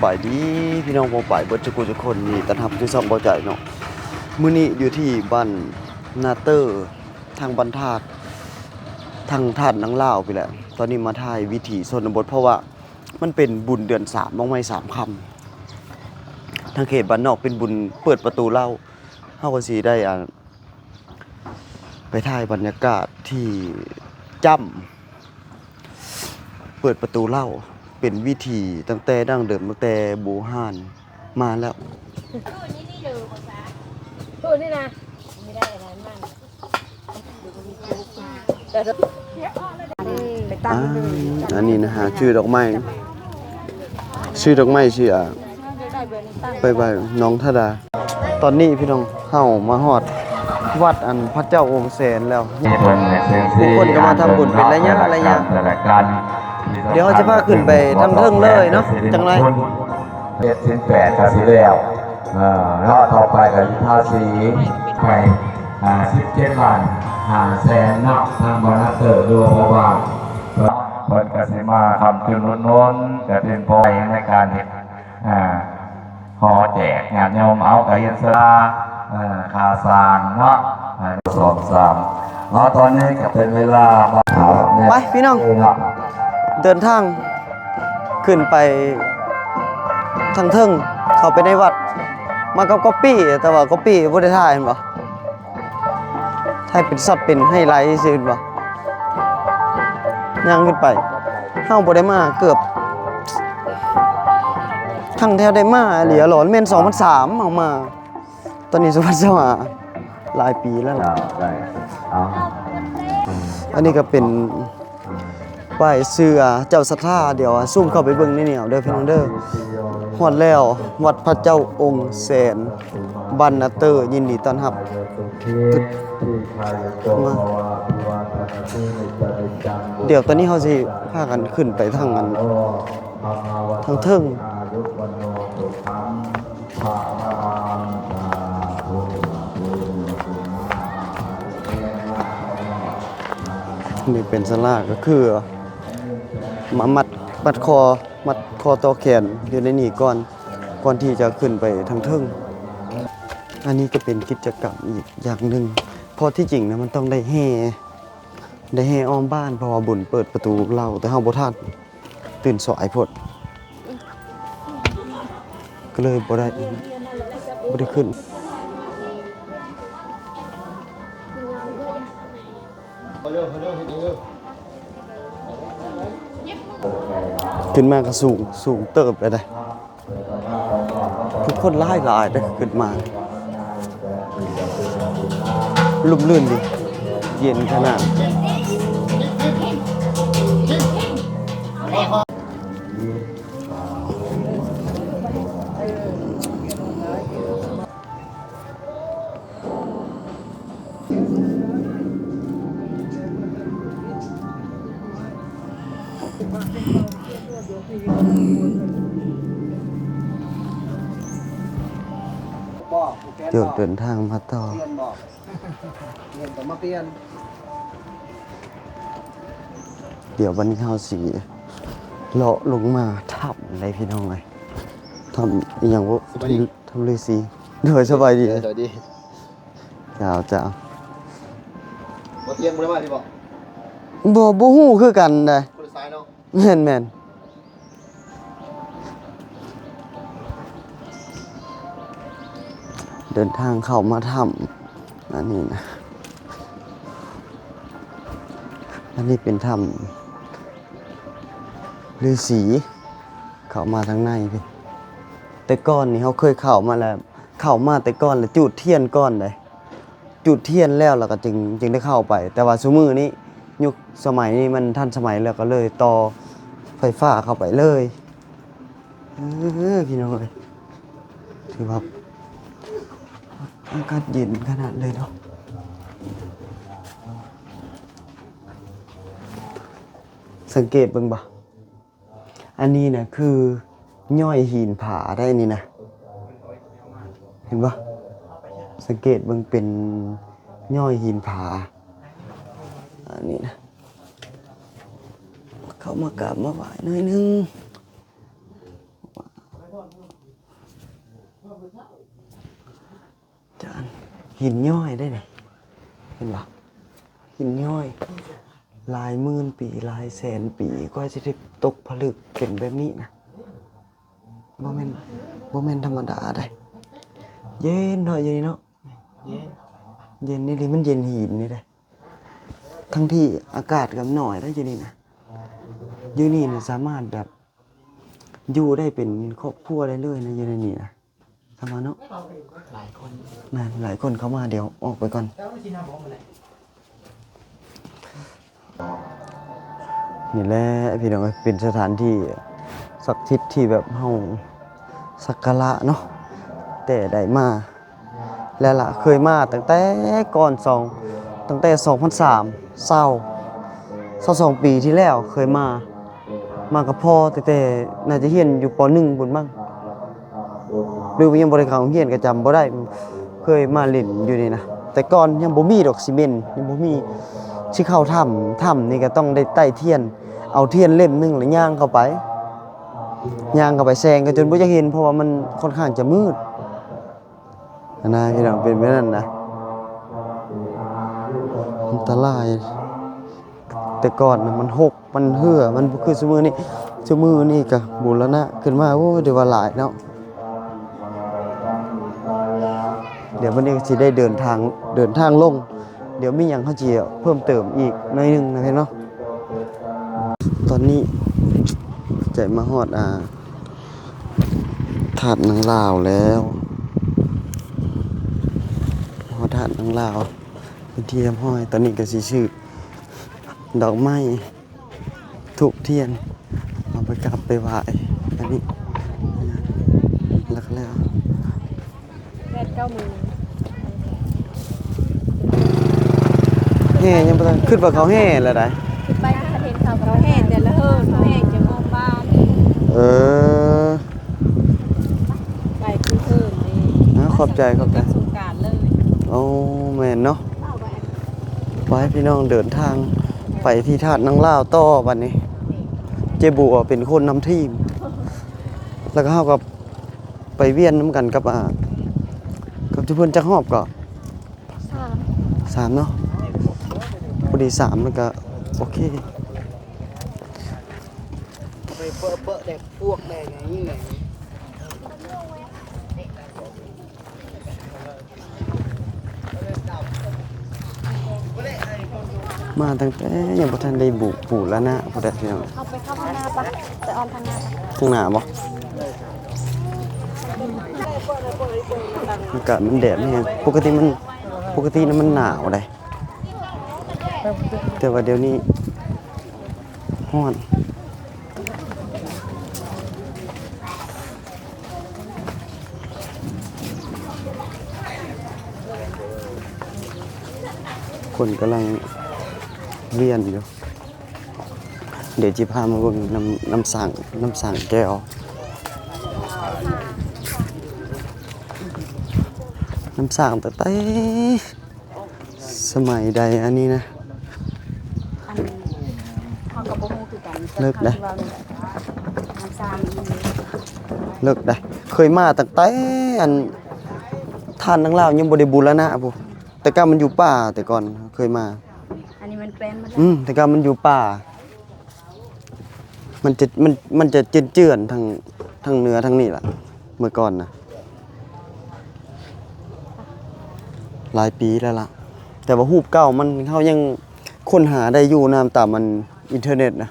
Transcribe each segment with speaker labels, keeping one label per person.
Speaker 1: บายดีพี่น้องบ่ไปเบิดทุกคนทุกคนนี่ต้อนรับที่ช่องบ่ใจเนาะมื้อนี้อยู่ที่บ้านนาเตอร์ทางบ้านธาตุทางธาตุนังลาวไปแหละตอนนี้มาถ่ายวิถีชนบทเพราะว่ามันเป็นบุญเดือน3มองไม่3ค่ำทางเขตบ้านนอกเป็นบุญเปิดประตูเล่าเฮาก็สิได้ไปถ่ายบรรยากาศที่จ้ำเปิดประตูเล่าเป็นวิธีตั้งแต่ดั้งเดิมตั้งแต่โบราณมาแล้ว
Speaker 2: ตู้นี่นะไม่ได้อะไรมันไปตั้ง
Speaker 1: อันนี้นะฮะชื่อดอกไม้ชื่อไปน้องธดาตอนนี้พี่น้องเฮามาฮอดวัดอันพระเจ้าองค์แสนแล้วผู้คนก็มาทำบุญเป็นระยะเดี๋ยวจะพาขึ้นไปทำเทิงเลยเนาะจังไร
Speaker 3: 7-8ครับที่แล้วแล้วต่อไปกับภาษีไป17 วัน500,000เนาะทางบรรณเตอร์ดูเพราะว่าเปิดกสิมาทำจุดล้นๆจะเป็นพอยในการเห็นหอแจกงานโยมเอาไก่ยันสลาคาซางเนาะ2-3ตอนนี้ก็เป็นเวลา
Speaker 1: ไปพี่น้องเดินทางขึ้นไปทางเทิงเข้าไปในวัดมากับก๊อปปี้แต่ว่าก๊อปปี้บ่ได้ถ่ายเห็นบ่ถ่ายเป็นช็อตเป็นไฮไลท์ซื่อเห็นบ่ย่างขึ้นไปเฮาบ่ได้มาเกือบครั้งแถวได้มาเหลือหลอนแม่น2003เอามาตอนนี้2025หลายปีแล้วล่ะอันนี้ก็เป็นป้ายเสื้อเจ้าศรัทธาเดี๋ยวซุ่มเข้าไปเบิ่งนี่เด้อพี่น้องเด้อฮอดแล้ววัดพระเจ้าองค์แสนบ้านนาเตอร์ยินดีต้อนรับมาเดี๋ยวตอนนี้เขาสิพากันขึ้นไปทางเทิงนี่เป็นศาลาก็คือมามัดคอต่อแขนอยู่ในนี่ก่อนที่จะขึ้นไปทางเทิงอันนี้ก็เป็นกิจกรรมอีกอย่างหนึ่งเพราะที่จริงนะมันต้องได้แห่อ้อมบ้านเพราะว่าบุญเปิดประตูเราแต่เฮาบ่ทันตื่นสายพดก็เลยบ่ได้ขึ้นขึ้นมาก็สูงเติบไปได้ทุกคนหลายได้ขึ้นมาลุ่มลื่นดีเย็นขนาดเดี๋ยวเดินทางมาต่อเดี๋ยววันนี้เขาสีเลาะลงมาทับอะไรพี่น้องเลยทำอย่างว่าทำเลยสิโดยสบายดีจ้าบ่เตียงบ่ได้มาที่บ่ฮู้คือกันได้คนซ้ายเนาะแม่นเดินทางเข้ามาถ้ำอันนี้นะอันนี้เป็นถ้ำฤาษีเข้ามาทางในพี่แต่ก้อนนี่เขาเคยเข้ามาแล้วเข้ามาแต่ก้อนแล้วจุดเทียนก้อนเลยจุดเทียนแล้วก็จึงได้เข้าไปแต่ว่าซุมื้อนี้ยุคสมัยนี้มันทันสมัยแล้วก็เลยต่อไฟฟ้าเข้าไปเลยพี่น้องเลยถือว่าอากาศเย็นขนาดเลยเนาะสังเกตเบิ่งบ่อันนี้นะคือย่อยหินผาได้นี่นะเห็นบ่สังเกตเบิ่งเป็นย่อยหินผาอันนี้นะเข้ามากราบมาไหว้หน่อยนึง หินย่อยได้นี่เห็นบ่หินย่อยหลายหมื่นปีหลายแสนปีก็จะได้ตกผลึกเป็นแบบนี้นะบ่แม่นธรรมดาได้เย็นเนาะอยู่นี่เนาะเย็นนี่ดิมันเย็นหินนี่ได้ทั้งที่อากาศก็หน่อยได้อยู่นี่นะอยู่นี่นะสามารถแบบอยู่ได้เป็นครอบครัวได้เลยนะอยู่ในนี่นะทำมาเนาะหลายคนเข้ามาเดี๋ยวออกไปก่อนนี่แหละพี่น้องเป็นสถานที่ศักดิ์สิทธิ์ที่แบบเฮาสักการะเนาะแต่ได้มาแล้วล่ะเคยมาตั้งแต่ก่อนตั้งแต่2003 22ปีที่แล้วเคยมากับพ่อแต่น่าจะเรียนอยู่ป .1 บุญบ้างหรือยังบ่ได้เข้าโรงเรียนก็จำบ่ได้เคยมาเล่นอยู่นี่นะแต่ก่อนยังบ่มีดอกซีเมนต์ยังบ่มีสิเข้าถ้ำนี่ก็ต้องได้ไต่เทียนเอาเทียนเล่มหนึงแล้วย่างเข้าไปแซงก็จนบ่จะเห็นเพราะว่ามันค่อนข้างจะมืดนะพี่น้องเป็นแบบนั้นนะอันตรายแต่ก่อนน่ะมันหกมันเหื่อมันคือซุมื้อนี้ก็บูรณะขึ้นมาโอ้ยเดี๋ยวว่าหลายเนาะเดี๋ยววันนี้สิได้เดินทางลงเดี๋ยวมีหยังเฮาสิเพิ่มเติมอีกหน่อยนึงนะพี่เนาะตอนนี้ใจมาฮอดถาดนางลาวแล้วฮอดถาดนางลาวเป็นที่เรียบร้อยตอนนี้ก็สิชื่อดอกไม้ถูกเทียนเอาไปกราบไปไหว้อันนี้แล้ว
Speaker 2: 8-9 มื้อ
Speaker 1: แห่ยังบ่ทันขึ้นว่าเขาแห่แล้วได้
Speaker 2: ขึ้นไปประเทศเขาแห่แต่ละเขาแห่จะมองบ้าน
Speaker 1: เออ
Speaker 2: ไปคือเพิ่นนี่
Speaker 1: ขอบใจ
Speaker 2: สงกรานต์เลย
Speaker 1: โอ้แม่นเนาะไปพี่น้องเดินทางไปที่ธาตุนางลาวต่อบัดนี้ เจบัวเป็นคนนำทีม แล้วก็เฮากับไปเวียนน้ำกันกับที่เพิ่นจักฮอบก็3เนาะพอดี3แล้วก็โอเค
Speaker 4: ไปเปอะแดกพวกแดกอย่างนี้ไง
Speaker 1: มาตั้งแต่ยังบ่ทันได้บุกปู่แล้วนะบ่ได้พี่น้อง
Speaker 2: เอาไปเข้าทางหน้าปะไปออนทางหน้าปะ
Speaker 1: ข้างหน้าบ่อากาศมันแดดนี่ปกตินะมันหนาวได้แต่ว่าเดี๋ยวนี้ร้อนคนกำลังเวียนอยู่เดี๋ยวจิพามาเบิ่งน้ำสั่งแก้วน้ำสั่งแต่สมัยใดอันนี้นะ
Speaker 2: เขากับบ่ฮู้คือกัน
Speaker 1: เลิกได้
Speaker 2: น้ำซาม
Speaker 1: เลิกได้เคยมาตั้งแต่อันท่านทั้งลาวยังบ่ได้บูรณะพุแต่ก็มันอยู่ป่าแต่ก่อนเคยมา
Speaker 2: อันนี้มันเป็นมา
Speaker 1: แต่ก็มันอยู่ป่ามันจะเจือนๆทางเหนือทางนี้ล่ะเมื่อก่อนนะหลายปีแล้วล่ะแต่ว่ารูปเก่ามันเขายังค้นหาได้อยู่นามตามมันอินเทอร์เน็ตนะ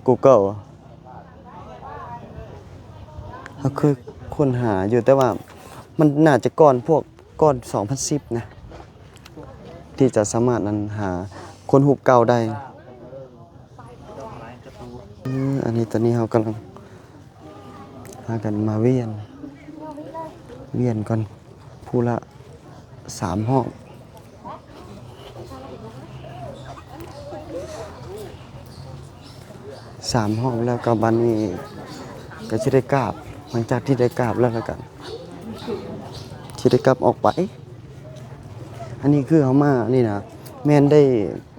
Speaker 1: Google เขาเคยค้นหาอยู่แต่ว่ามันน่าจะก่อน2010นะที่จะสามารถนั้นหาคนรูปเก่าได้อันนี้ตอนนี้เรากำลังพากันมาเวียนก่อนผู้ละ3 ห้อง3 ห้องแล้วก็บัดนี้ก็สิได้กราบหลังจากที่ได้กราบแล้วกันสิได้กลับออกไป อันนี้คือเขามานี่นะแม่นได้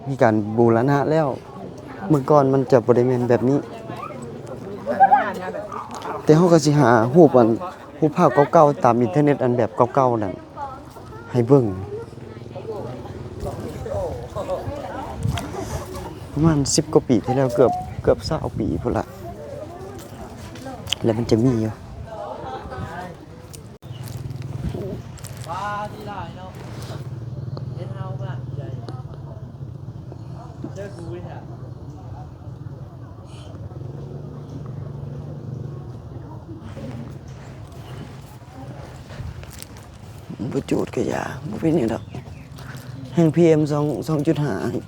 Speaker 1: มีการบูรณะแล้วเมื่อก่อนมันจะบ่ได้แม่นแบบนี้ แต่เฮาก็สิหารูปภาพเก่าๆตามอินเทอร์เน็ตอันแบบเก่าๆนั่น ให้เบิ่งประมาณ10 กว่าปีที่แล้วเกือบ20 ปีพุ่นละแล้วมันจะมีอยู่
Speaker 4: ปลาที่หลายเนาะเห็นเฮาบ้างใหญ่เจอกูเนี่ย
Speaker 1: บ่จูดก็ยาบ่เป็นหยังดอกแห่ง PM 2.5อีก